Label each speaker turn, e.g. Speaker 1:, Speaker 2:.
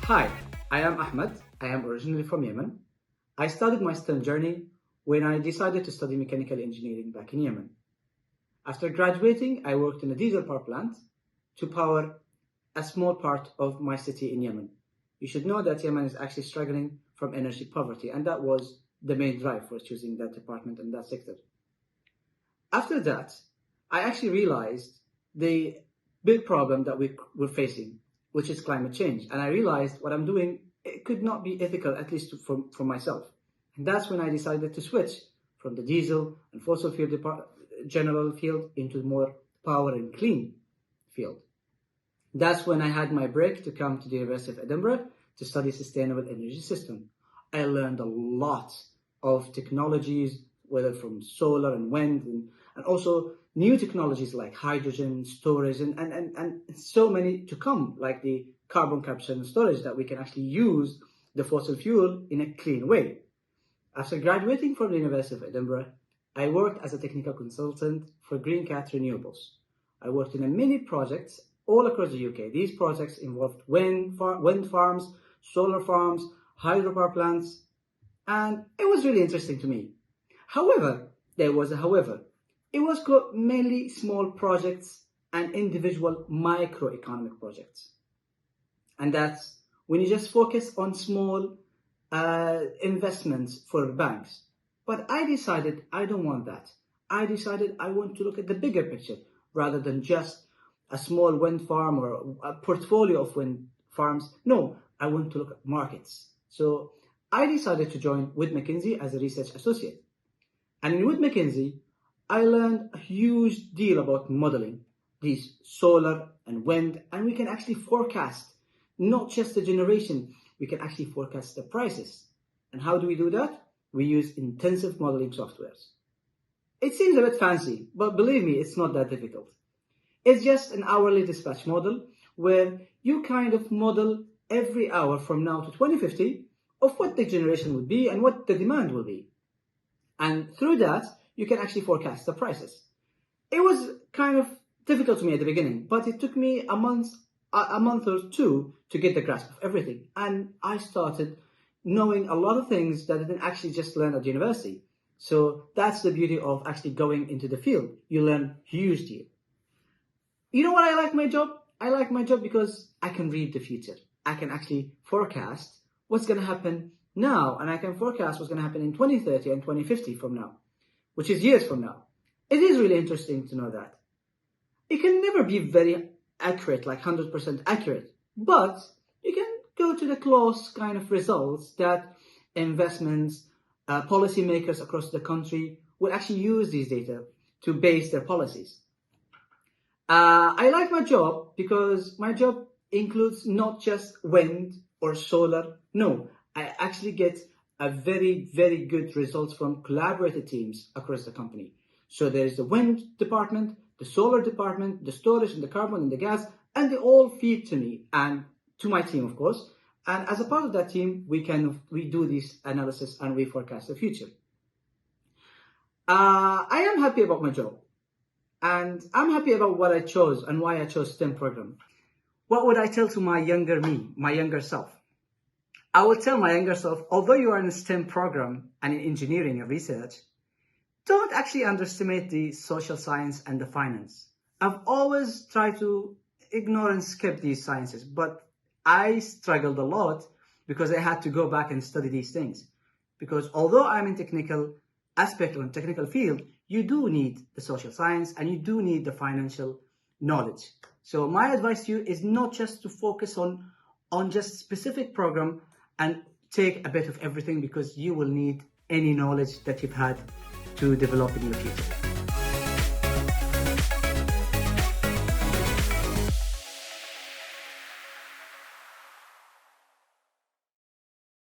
Speaker 1: Hi, I am Ahmed. I am originally from Yemen. I started my STEM journey when I decided to study mechanical engineering back in Yemen. After graduating, I worked in a diesel power plant to power a small part of my city in Yemen. You should know that Yemen is actually struggling from energy poverty, and that was the main drive for choosing that department and that sector. After that, I actually realized the big problem that we're facing, which is climate change. And I realized what I'm doing, it could not be ethical, at least for myself. And that's when I decided to switch from the diesel and fossil fuel general field into more power and clean field. That's when I had my break to come to the University of Edinburgh to study sustainable energy system. I learned a lot of technologies, whether from solar and wind, and also new technologies like hydrogen storage and so many to come, like the carbon capture and storage, that we can actually use the fossil fuel in a clean way. After graduating from the University of Edinburgh, I worked as a technical consultant for Green Cat Renewables. I worked in many projects all across the UK. These projects involved wind farms, solar farms, hydropower plants, and it was really interesting to me. However, there was a however. It was mainly small projects and individual microeconomic projects. And that's when you just focus on small investments for banks. But I decided I don't want that. I decided I want to look at the bigger picture rather than just a small wind farm or a portfolio of wind farms. No, I want to look at markets. So I decided to join with McKinsey as a research associate. And with McKinsey, I learned a huge deal about modeling these solar and wind, and we can actually forecast not just the generation, we can actually forecast the prices. And how do we do that? We use intensive modeling softwares. It seems a bit fancy, but believe me, it's not that difficult. It's just an hourly dispatch model where you kind of model every hour from now to 2050 of what the generation would be and what the demand will be. And through that, you can actually forecast the prices. It was kind of difficult to me at the beginning, but it took me a month or two to get the grasp of everything. And I started knowing a lot of things that I didn't actually just learn at university. So that's the beauty of actually going into the field. You learn huge deal. You know what I like my job? I like my job because I can read the future. I can actually forecast what's going to happen now, and I can forecast what's going to happen in 2030 and 2050 from now, which is years from now. It is really interesting to know that. It can never be very accurate, like 100% accurate, but you can go to the close kind of results that investments, policymakers across the country will actually use these data to base their policies. I like my job because my job includes not just wind or solar. No, I actually get a very, very good results from collaborative teams across the company. So there's the wind department, the solar department, the storage and the carbon and the gas, and they all feed to me and to my team, of course. And as a part of that team, we do this analysis and we forecast the future. I am happy about my job. And I'm happy about what I chose and why I chose STEM program. What would I tell to my younger me, my younger self? I would tell my younger self, although you are in a STEM program and in engineering and research, don't actually underestimate the social science and the finance. I've always tried to ignore and skip these sciences, but I struggled a lot because I had to go back and study these things. Because although I'm in technical aspect or in technical field, you do need the social science and you do need the financial knowledge. So my advice to you is not just to focus on just specific program and take a bit of everything, because you will need any knowledge that you've had to develop in your future.